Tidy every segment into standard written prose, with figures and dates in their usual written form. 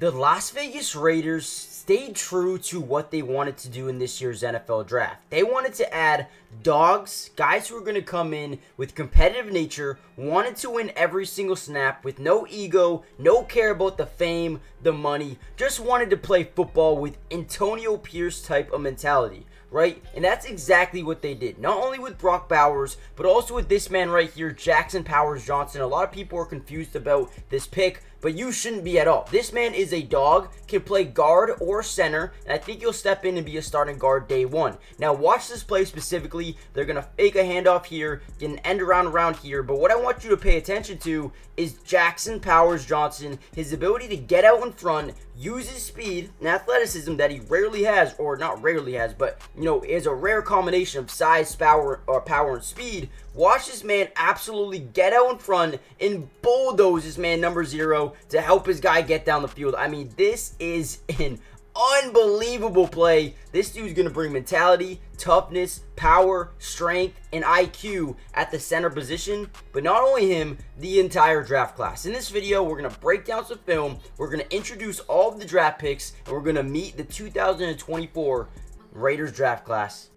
The Las Vegas Raiders stayed true to what they wanted to do in this year's NFL draft. They wanted to add dogs, guys who are going to come in with competitive nature, wanted to win every single snap with no ego, no care about the fame, the money, just wanted to play football with Antonio Pierce type of mentality. Right? And that's exactly what they did. Not only with Brock Bowers, but also with this man right here, Jackson Powers-Johnson. A lot of people are confused about this pick, but you shouldn't be at all. This man is a dog, can play guard or center, and I think he'll step in and be a starting guard day one. Now watch this play specifically. They're going to fake a handoff here, get an end around here, but what I want you to pay attention to is Jackson Powers-Johnson, his ability to get out in front, use his speed and athleticism that he rarely has, or not rarely has, but is a rare combination of size, power, and speed. Watch this man absolutely get out in front and bulldoze this man number 0 to help his guy get down the field. I mean, this is an unbelievable play. This dude's going to bring mentality, toughness, power, strength, and IQ at the center position. But not only him, the entire draft class. In this video, we're going to break down some film. We're going to introduce all of the draft picks, and we're going to meet the 2024 Raiders draft class.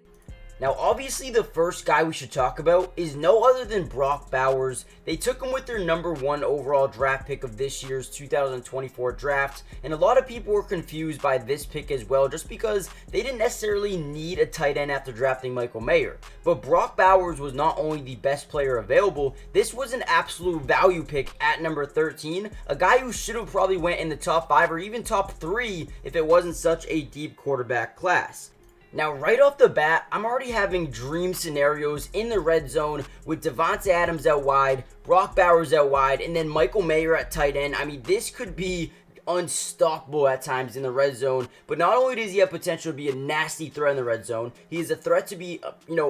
Now, obviously, the first guy we should talk about is no other than Brock Bowers. They took him with their number 1 overall draft pick of this year's 2024 draft, and a lot of people were confused by this pick as well, just because they didn't necessarily need a tight end after drafting Michael Mayer. But Brock Bowers was not only the best player available, this was an absolute value pick at number 13, a guy who should have probably went in the top 5 or even top 3 if it wasn't such a deep quarterback class. Now, right off the bat, I'm already having dream scenarios in the red zone with Davante Adams out wide, Brock Bowers out wide, and then Michael Mayer at tight end. I mean, this could be unstoppable at times in the red zone. But not only does he have potential to be a nasty threat in the red zone, he is a threat to be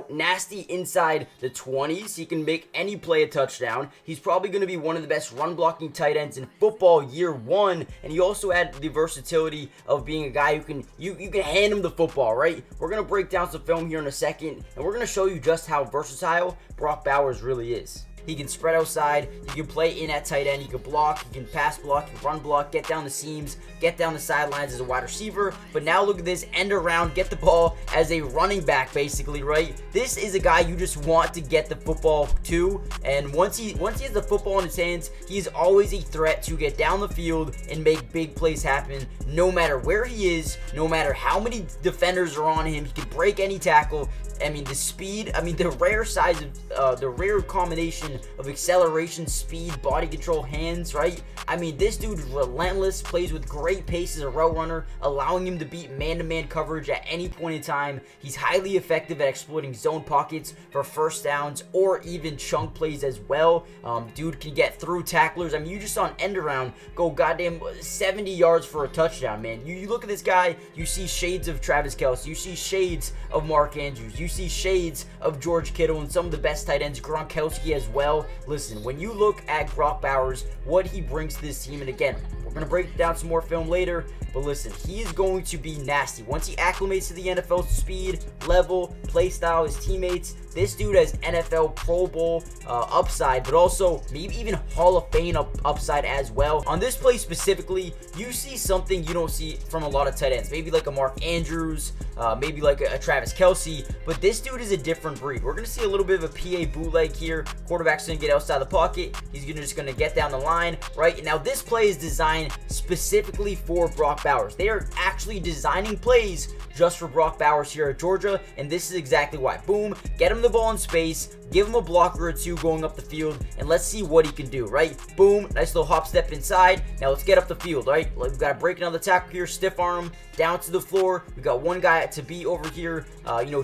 nasty inside the 20s. He can make any play a touchdown. He's probably going to be one of the best run blocking tight ends in football year one, and he also had the versatility of being a guy who can you can hand him the football, right? We're going to break down some film here in a second, and we're going to show you just how versatile Brock Bowers really is. He can spread outside, he can play in at tight end, he can block, he can pass block, he can run block, get down the seams, get down the sidelines as a wide receiver. But now look at this, end around, get the ball as a running back basically, right? This is a guy you just want to get the football to, and once he has the football in his hands, he's always a threat to get down the field and make big plays happen, no matter where he is, no matter how many defenders are on him. He can break any tackle. I mean, the speed, the rare size of, the rare combination of acceleration, speed, body control, hands, right? I mean, this dude's relentless, plays with great pace as a route runner, allowing him to beat man-to-man coverage at any point in time. He's highly effective at exploiting zone pockets for first downs or even chunk plays as well. Dude can get through tacklers. I mean, you just saw an end around go goddamn 70 yards for a touchdown, man. You look at this guy, you see shades of Travis Kelce, you see shades of Mark Andrews, you see shades of George Kittle and some of the best tight ends, Gronkowski as well. Listen, when you look at Brock Bowers, what he brings to this team, and again, we're going to break down some more film later, but listen, he is going to be nasty. Once he acclimates to the NFL speed, level, play style, his teammates, this dude has NFL Pro Bowl upside, but also maybe even Hall of Fame upside as well. On this play specifically, you see something you don't see from a lot of tight ends. Maybe like a Mark Andrews, maybe like a Travis Kelce, but this dude is a different breed. We're going to see a little bit of a PA bootleg here. Quarterback's going to get outside the pocket. He's just going to get down the line, right? And now this play is designed specifically for Brock Bowers. They are actually designing plays just for Brock Bowers here at Georgia, and this is exactly why. Boom, get him the ball in space, give him a blocker or two going up the field, and let's see what he can do, right? Boom, nice little hop step inside. Now let's get up the field, right? We've got to break another tackle here, stiff arm down to the floor. We got one guy to be over here,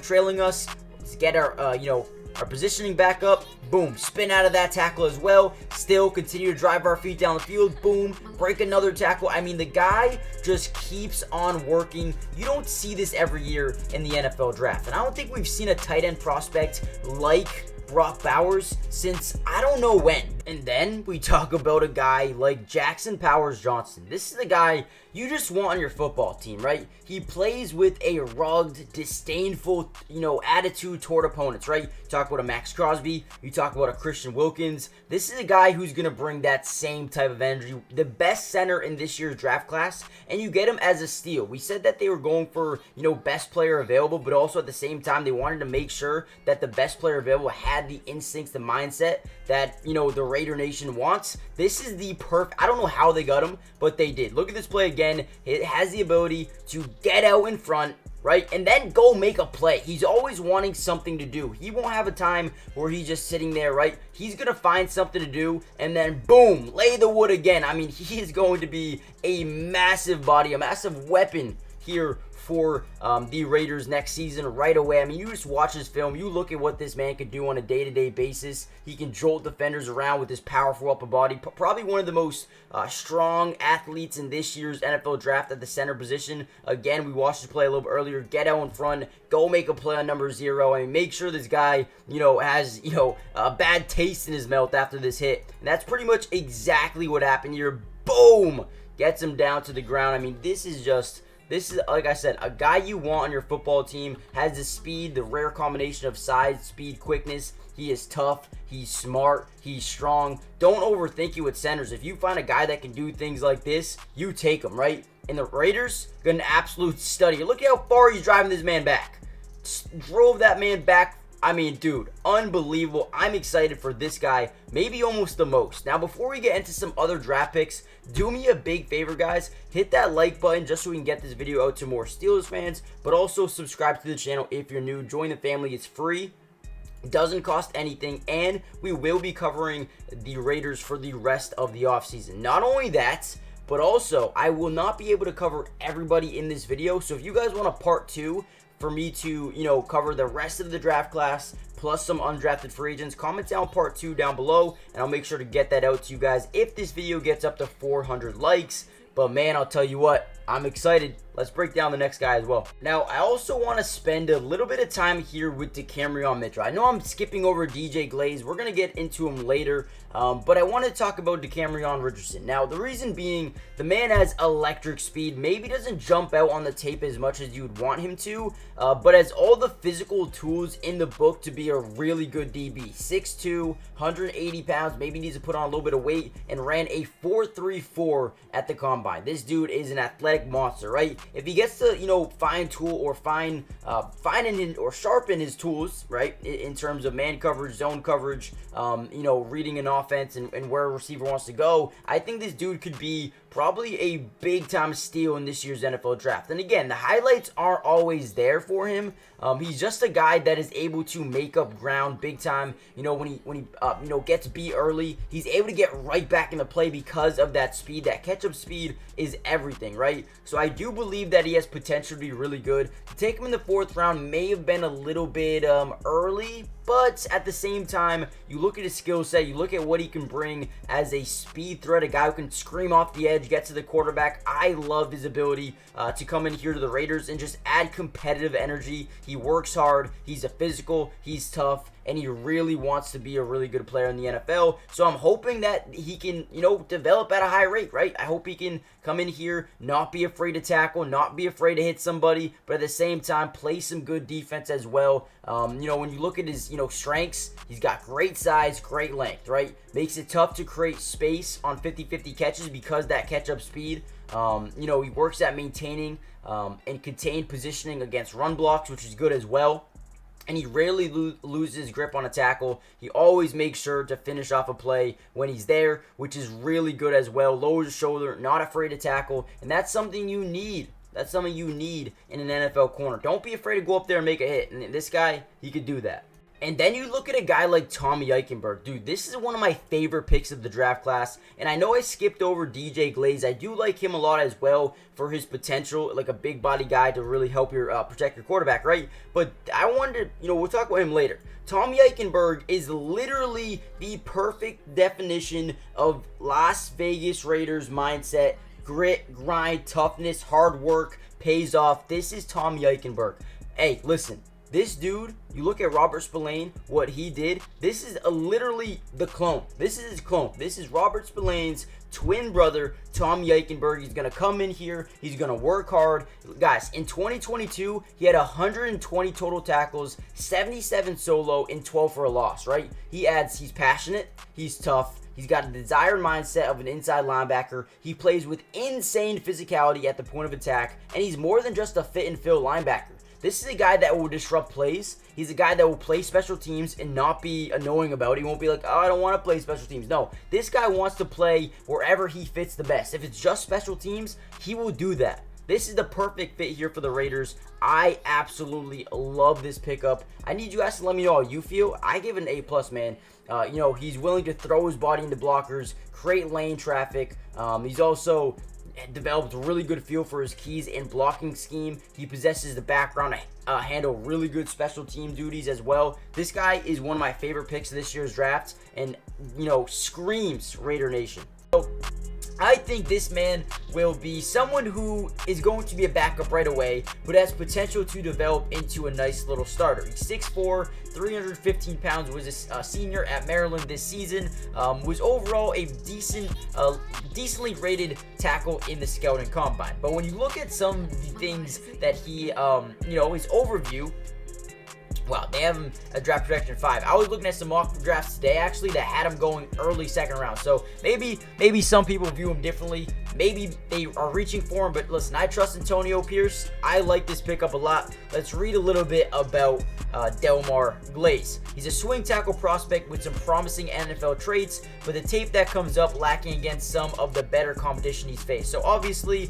trailing us. Let's get our, our positioning back up. Boom, spin out of that tackle as well. Still continue to drive our feet down the field. Boom, break another tackle. I mean, the guy just keeps on working. You don't see this every year in the NFL draft. And I don't think we've seen a tight end prospect like Brock Bowers since I don't know when. And then we talk about a guy like Jackson Powers-Johnson. This is the guy you just want on your football team, right? He plays with a rugged, disdainful, attitude toward opponents, right? You talk about a Max Crosby, you talk about a Christian Wilkins. This is a guy who's going to bring that same type of energy. The best center in this year's draft class, and you get him as a steal. We said that they were going for, best player available, but also at the same time, they wanted to make sure that the best player available had the instincts, the mindset that, the Raider Nation wants. This is the perfect, I don't know how they got him, but they did. Look at this play again. It has the ability to get out in front, right? And then go make a play. He's always wanting something to do. He won't have a time where he's just sitting there, right? He's going to find something to do, and then boom, lay the wood again. I mean, he is going to be a massive body, a massive weapon here for the Raiders next season right away. I mean, you just watch his film. You look at what this man could do on a day-to-day basis. He can jolt defenders around with his powerful upper body. Probably one of the most strong athletes in this year's NFL draft at the center position. Again, we watched him play a little bit earlier. Get out in front. Go make a play on number 0. I mean, make sure this guy, has, a bad taste in his mouth after this hit. And that's pretty much exactly what happened here. Boom! Gets him down to the ground. I mean, this is, like I said, a guy you want on your football team. Has the speed, the rare combination of size, speed, quickness. He is tough. He's smart. He's strong. Don't overthink it with centers. If you find a guy that can do things like this, you take him, right? And the Raiders got an absolute study. Look at how far he's driving this man back. Drove that man back. I mean, dude, unbelievable. I'm excited for this guy, maybe almost the most. Now, before we get into some other draft picks, do me a big favor, guys. Hit that like button just so we can get this video out to more Steelers fans, but also subscribe to the channel if you're new. Join the family. It's free. It doesn't cost anything, and we will be covering the Raiders for the rest of the offseason. Not only that, but also I will not be able to cover everybody in this video, so if you guys want a part 2, for me to, cover the rest of the draft class plus some undrafted free agents, comment down part 2 down below, and I'll make sure to get that out to you guys if this video gets up to 400 likes. But man, I'll tell you what, I'm excited. Let's break down the next guy as well. Now, I also want to spend a little bit of time here with Decamerion Mitchell. I know I'm skipping over DJ Glaze. We're going to get into him later, but I want to talk about Decamerion Richardson. Now, the reason being, the man has electric speed. Maybe doesn't jump out on the tape as much as you would want him to, but has all the physical tools in the book to be a really good DB. 6'2", 180 pounds, maybe needs to put on a little bit of weight, and ran a 4.34 at the combine. This dude is an athletic monster, right? If he gets to, fine tool or sharpen his tools, right, in terms of man coverage, zone coverage, reading an offense and where a receiver wants to go, I think this dude could be probably a big-time steal in this year's NFL draft. And again, the highlights aren't always there for him. He's just a guy that is able to make up ground big time. When he gets beat early, he's able to get right back into play because of that speed. That catch-up speed is everything, right? So I do believe that he has potential to be really good. To take him in the 4th round may have been a little bit early, but at the same time, you look at his skill set, you look at what he can bring as a speed threat, a guy who can scream off the edge, get to the quarterback. I love his ability to come in here to the Raiders and just add competitive energy. He works hard, he's a physical, he's tough, and he really wants to be a really good player in the NFL. So I'm hoping that he can, develop at a high rate, right? I hope he can come in here, not be afraid to tackle, not be afraid to hit somebody, but at the same time, play some good defense as well. When you look at his, strengths, he's got great size, great length, right? Makes it tough to create space on 50-50 catches because that catch-up speed. He works at maintaining and contained positioning against run blocks, which is good as well. And he rarely loses grip on a tackle. He always makes sure to finish off a play when he's there, which is really good as well. Lowers his shoulder, not afraid to tackle, and that's something you need. That's something you need in an NFL corner. Don't be afraid to go up there and make a hit. And this guy, he could do that. And then you look at a guy like Tommy Eichenberg. Dude, this is one of my favorite picks of the draft class. And I know I skipped over DJ Glaze. I do like him a lot as well for his potential, like a big body guy to really help your protect your quarterback, right? But I wanted to, we'll talk about him later. Tommy Eichenberg is literally the perfect definition of Las Vegas Raiders mindset. Grit, grind, toughness, hard work, pays off. This is Tommy Eichenberg. Hey, listen. This dude, you look at Robert Spillane, what he did. This is literally the clone. This is his clone. This is Robert Spillane's twin brother, Tommy Eichenberg. He's going to come in here. He's going to work hard. Guys, in 2022, he had 120 total tackles, 77 solo, and 12 for a loss, right? He's passionate. He's tough. He's got a desired mindset of an inside linebacker. He plays with insane physicality at the point of attack, and he's more than just a fit and fill linebacker. This is a guy that will disrupt plays. He's a guy that will play special teams and not be annoying about it. He won't be like, oh, I don't want to play special teams. No, this guy wants to play wherever he fits the best. If it's just special teams, he will do that. This is the perfect fit here for the Raiders. I absolutely love this pickup. I need you guys to let me know how you feel. I give it an A+, man. He's willing to throw his body into blockers, create lane traffic. He's also developed a really good feel for his keys and blocking scheme. He possesses the background to handle really good special team duties as well. This guy is one of my favorite picks of this year's draft, and screams Raider Nation. So I think this man will be someone who is going to be a backup right away, but has potential to develop into a nice little starter. He's 6'4", 315 pounds, was a senior at Maryland this season, was overall a decently rated tackle in the scouting combine. But when you look at some of the things that he, his overview, wow, they have him a draft projection 5. I was looking at some mock drafts today, actually, that had him going early second round. So maybe some people view him differently. Maybe they are reaching for him. But listen, I trust Antonio Pierce. I like this pickup a lot. Let's read a little bit about Delmar Glaze. He's a swing tackle prospect with some promising NFL traits, but the tape that comes up lacking against some of the better competition he's faced. So obviously,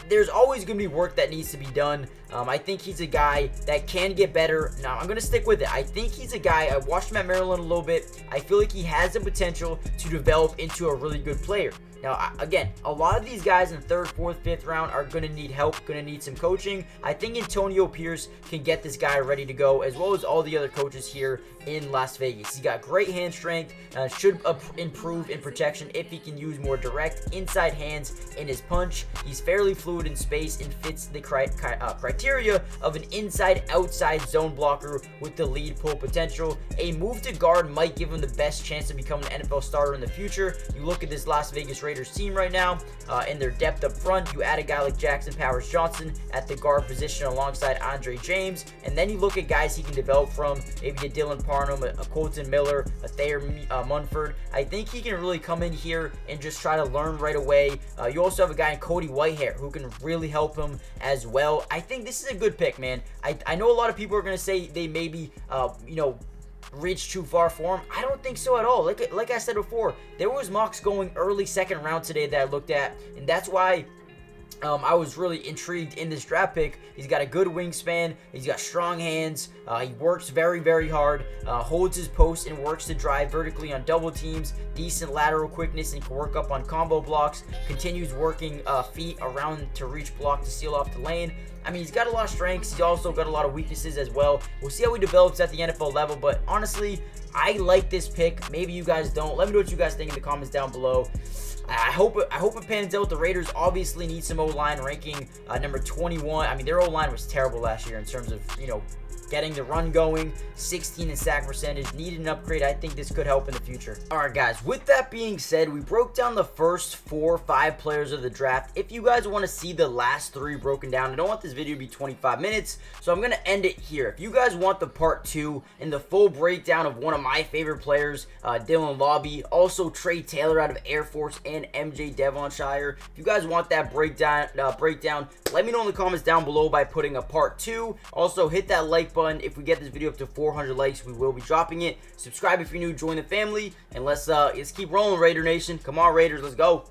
there's always going to be work that needs to be done. I think he's a guy that can get better. Now, I'm going to stick with it. I think he's a guy, I watched him at Maryland a little bit. I feel like he has the potential to develop into a really good player. Now, again, a lot of these guys in 3rd, 4th, 5th round are going to need help, going to need some coaching. I think Antonio Pierce can get this guy ready to go, as well as all the other coaches here in Las Vegas. He's got great hand strength, should improve in protection if he can use more direct inside hands in his punch. He's fairly fluid in space and fits the criteria of an inside-outside zone blocker with the lead pull potential. A move to guard might give him the best chance of becoming an NFL starter in the future. You look at this Las Vegas Raiders team right now, and their depth up front. You add a guy like Jackson Powers-Johnson at the guard position alongside Andre James, and then you look at guys he can develop from, maybe a Dylan Parham, a Colton Miller, a Thayer Munford. I think he can really come in here and just try to learn right away. You also have a guy in Cody Whitehair who can really help him as well. I think this is a good pick, man. I know a lot of people are going to say they maybe, reach too far for him. I don't think so at all. Like I said before, there was mocks going early second round today that I looked at, and that's why I was really intrigued in this draft pick. He's got a good wingspan. He's got strong hands. He works very, very hard. Holds his post and works to drive vertically on double teams. Decent lateral quickness and can work up on combo blocks. Continues working feet around to reach block to seal off the lane. I mean, he's got a lot of strengths. He's also got a lot of weaknesses as well. We'll see how he develops at the NFL level. But honestly, I like this pick. Maybe you guys don't. Let me know what you guys think in the comments down below. I hope it pans out. The Raiders obviously need some O-line, ranking number 21. I mean, their O-line was terrible last year in terms of, getting the run going. 16 in sack percentage. Needed an upgrade. I think this could help in the future. Alright guys, with that being said, we broke down the first 4 or 5 players of the draft. If you guys want to see the last 3 broken down, I don't want this video to be 25 minutes, so I'm going to end it here. If you guys want the part 2 and the full breakdown of one of my favorite players, Dylan Laubee, also Trey Taylor out of Air Force, and MJ Devonshire, if you guys want that breakdown, let me know in the comments down below by putting a part 2. Also, hit that like button. If we get this video up to 400 likes, we will be dropping it. Subscribe if you're new, join the family, and let's keep rolling, Raider Nation. Come on, Raiders, let's go.